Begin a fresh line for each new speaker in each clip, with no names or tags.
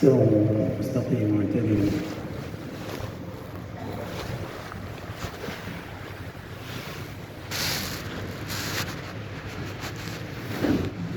استووا استقيموا واعتدلوا.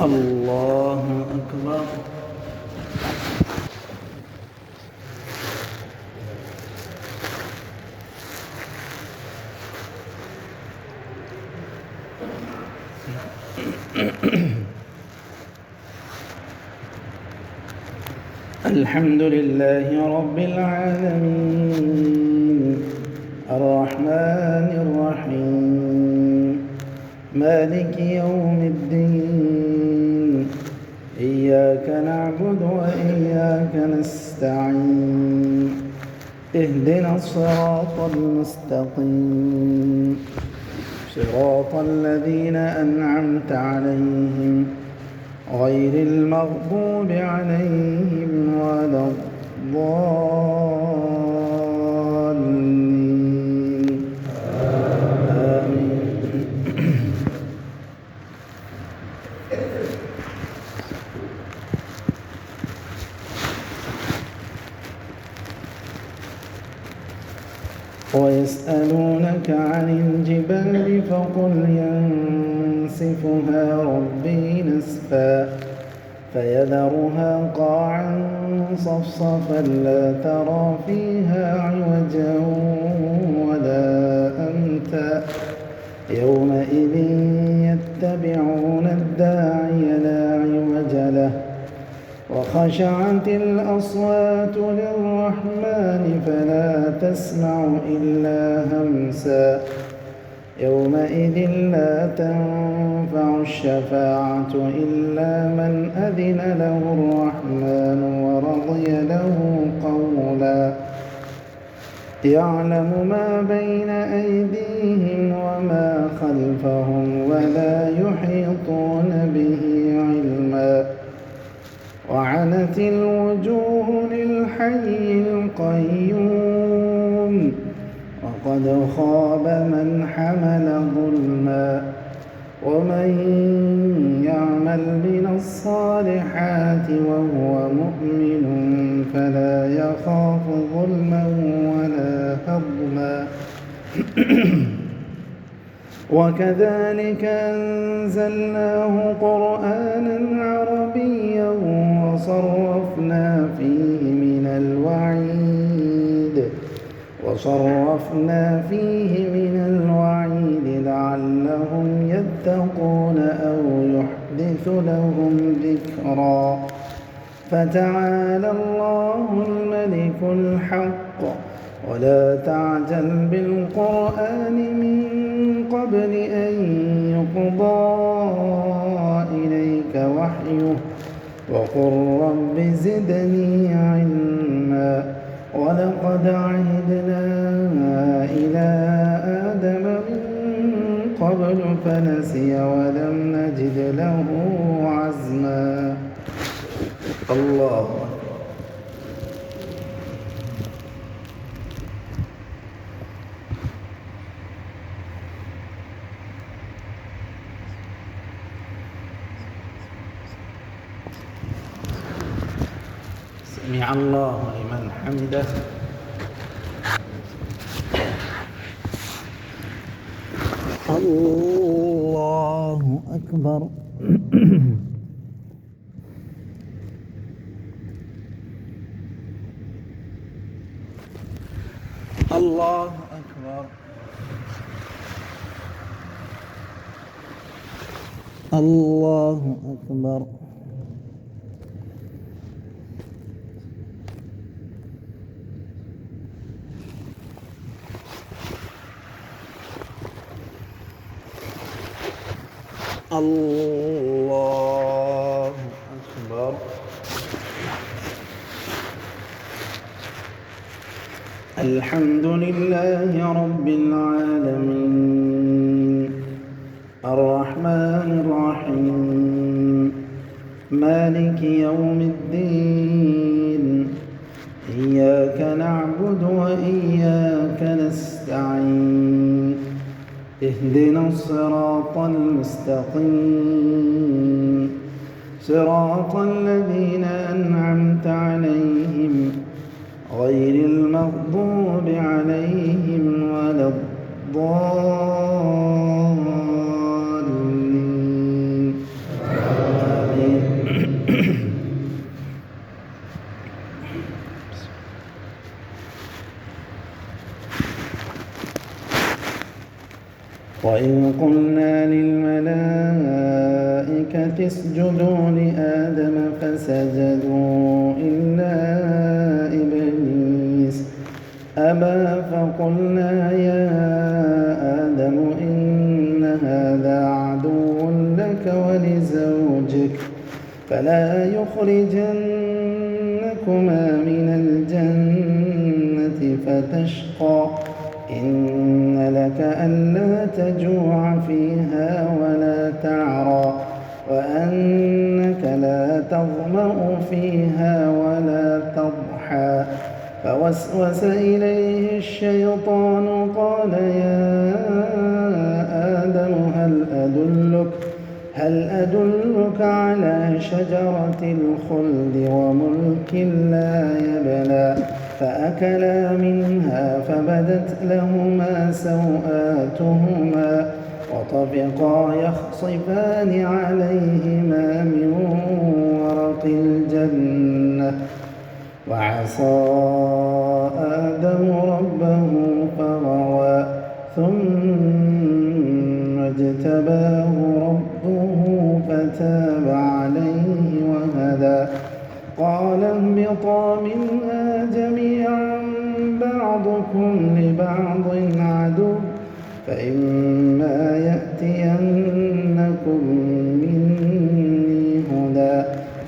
الله أكبر. الحمد لله رب العالمين الرحمن الرحيم مالك يوم الدين إياك نعبد وإياك نستعين اهدنا الصراط المستقيم صراط الذين أنعمت عليهم غير المغضوب عليهم ولا الضالين آمين. ويسألونك عن الجبال فقل ينسفها ربي نسفا فيذرها قاعا صفصفا لا ترى فيها عوجا ولا أمتا يومئذ يتبعون الداعي لا عوج له وخشعت الأصوات للرحمن فلا تسمع إلا همسا يومئذ لا تنفع الشفاعة إلا من أذن له الرحمن ورضي له قولا يعلم ما بين أيديهم وما خلفهم ولا يحيطون به علما وعنت الوجوه للحي القيوم وقد خاب من حمل ظلما ومن يعمل من الصالحات وهو مؤمن فلا يخاف ظلما ولا هضما وكذلك أنزلناه قرآنا عربيا وصرفنا فيه من الوعيد لعلهم يتقون أو يحدث لهم ذكرا فتعالى الله الملك الحق ولا تعجل بالقرآن من قبل أن يقضى إليك وحيه وقل رب زدني علما ولقد عهدنا إلى آدم من قبل فنسي ولم نجد له عزما. الله أكبر. سمع الله لمن حمده. الله أكبر. الله أكبر. الله أكبر. الله أكبر. الحمد لله رب العالمين الرحمن الرحيم مالك يوم الدين إياك نعبد وإياك نستعين اهدنا الصراط المستقيم صراط الذين أنعمت عليهم وإذ قلنا للملائكة اسجدوا لآدم فسجدوا إلا إبليس أبى فقلنا يا آدم إن هذا عدو لك ولزوجك فلا يخرجنكما من الجنة فتشقى إن لك ألا تجوع فيها ولا تعرى وأنك لا تظمأ فيها ولا تضحى فوسوس إليه الشيطان قال يا آدم هل أدلك على شجرة الخلد وملك لا يبلى فأكلا منها فبدت لهما سوآتهما وطفقا يخصفان عليهما من ورق الجنة وعصى آدم ربه فغوى ثم اجتباه ربه فتاب عليه وهدى قال اهبطا منها جميعا بعضكم لبعض عدو فإما يأتينكم مني هدى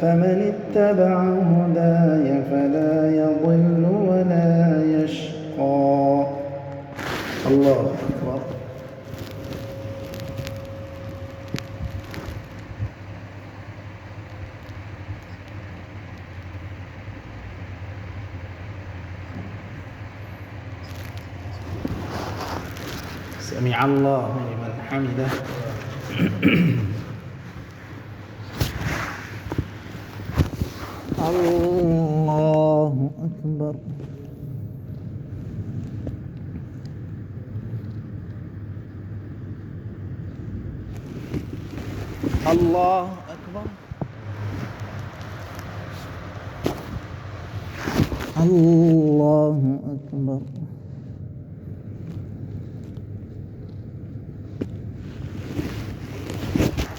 فمن اتبع هداي فلا يضل ولا يشقى. الله أكبر. سمع الله لمن حمده. الله أكبر. الله أكبر. الله أكبر.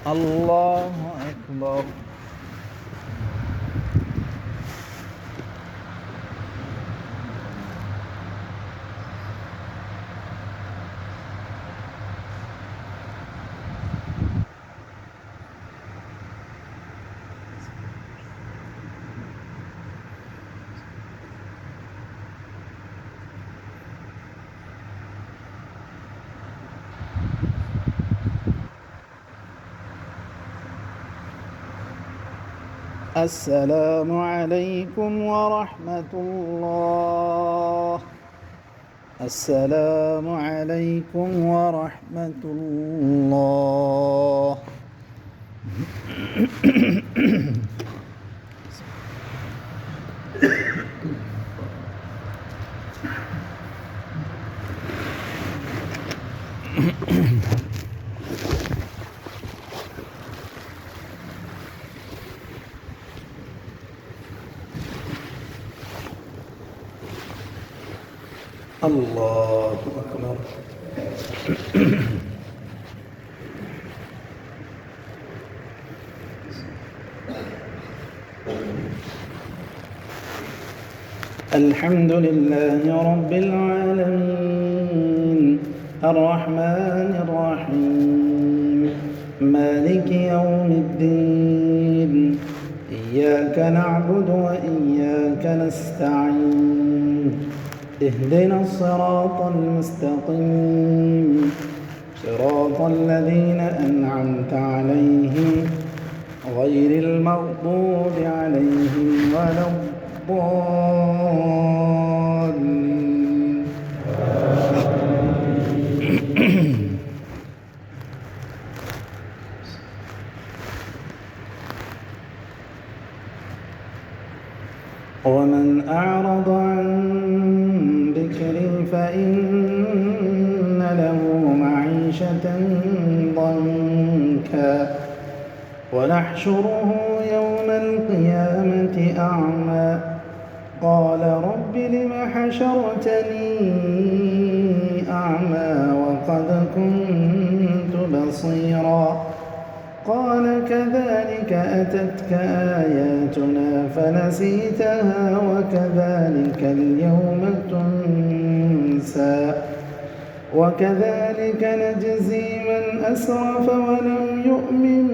الله أكبر. السلام عليكم ورحمة الله. السلام عليكم ورحمة الله. الله أكبر. الحمد لله رب العالمين الرحمن الرحيم مالك يوم الدين إياك نعبد وإياك نستعين اهدنا الصراط المستقيم صراط الذين أنعمت عليهم غير المغضوب عليهم ولا الضالين. ومن أعرض عن ذكري فإن له معيشة ضنكا ونحشره يوم القيامة أعمى قال رب لم حشرتني أعمى وقد كنت بصيرا قال كذلك أتتك آياتنا فنسيتها وكذلك اليوم تنسى وكذلك نجزي من أسرف ولم يؤمن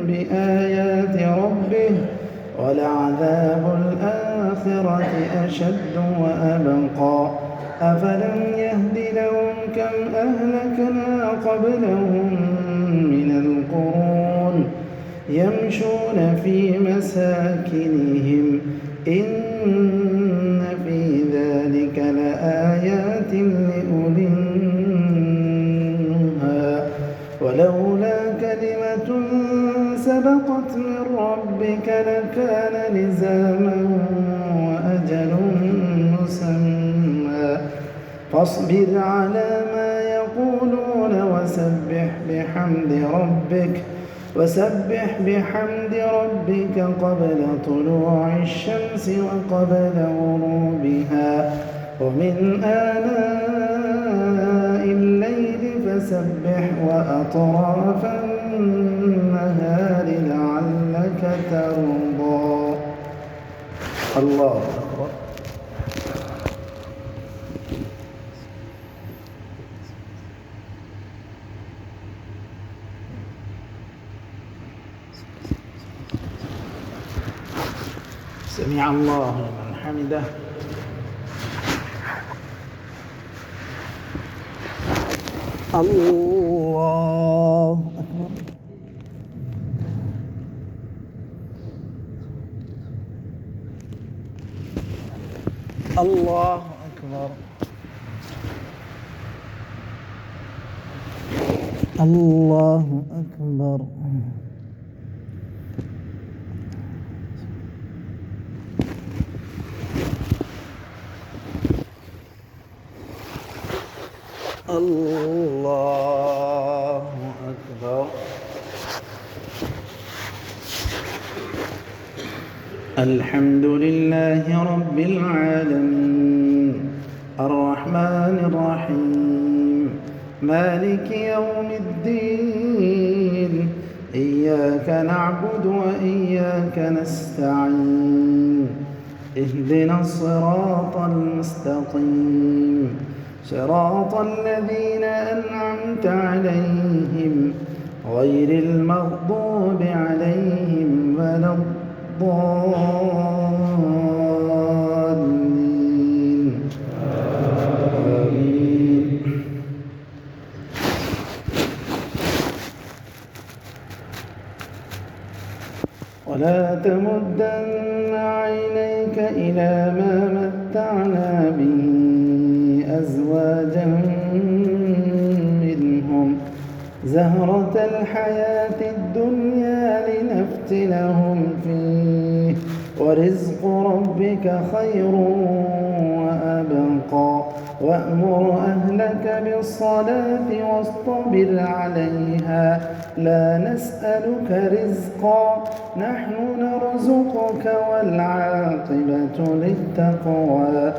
بآيات ربه ولعذاب الآخرة أشد وأبقى أفلم يهد لهم كم أهلكنا قبلهم من القرون يمشون في مساكنهم إن في ذلك لآيات لأولي النهى ولولا كلمة سبقت من ربك لكان لزاما وأجل مسمى فاصبر على ما يقولون وسبح بحمد ربك قبل طلوع الشمس وقبل غروبها ومن آناء الليل فسبح وأطراف النهار لعلك ترضى. الله أكبر. سمع الله لمن حمده. الله أكبر. الله أكبر. الله أكبر. الله أكبر. الحمد لله رب العالمين الرحمن الرحيم مالك يوم الدين إياك نعبد وإياك نستعين اهدنا الصراط المستقيم صراط الذين أنعمت عليهم غير المغضوب عليهم ولا الضالين آمين. ولا تمدن عينيك إلى ما متعنا به أزواجا منهم زهرة الحياة الدنيا لنفتنهم فيه ورزق ربك خير وأبقى وأمر أهلك بالصلاة واصطبر عليها لا نسألك رزقا نحن نرزقك والعاقبة للتقوى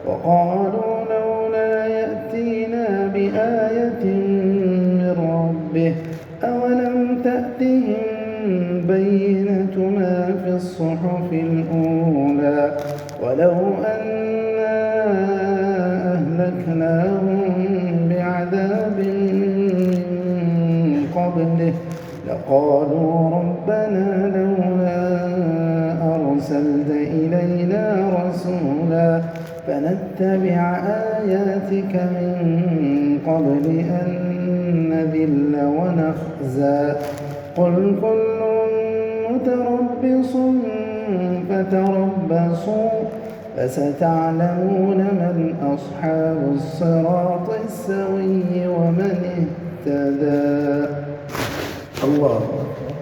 وقالوا لولا يأتينا بآية من ربه أولم تأتهم بينة ما في الصحف الأولى ولو أنا أهلكناهم بعذاب من قبله لقالوا ربنا لولا أرسلت إلينا رسولا فنتبع آياتك من قبل أن نذل ونخزى قل كل متربص فتربصوا فستعلمون من أصحاب الصراط السوي ومن اهتدى. الله أكبر.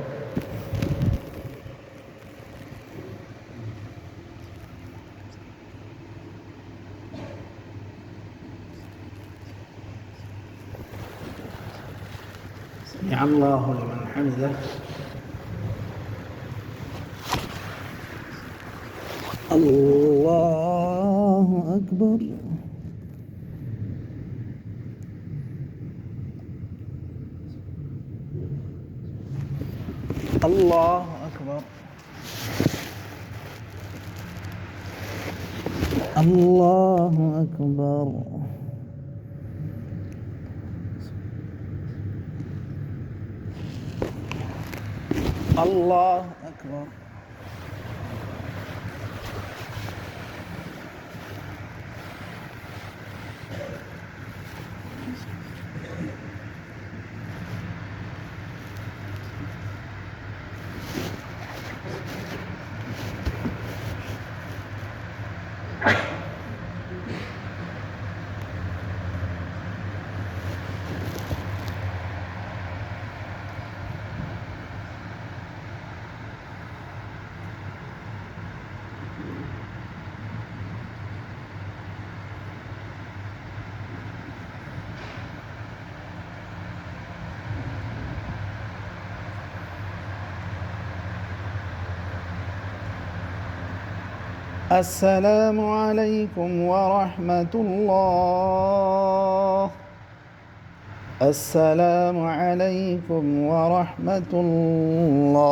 سمع الله لمن حمده. الله أكبر. الله أكبر. الله أكبر. الله أكبر. السلام عليكم ورحمة الله. السلام عليكم ورحمة الله.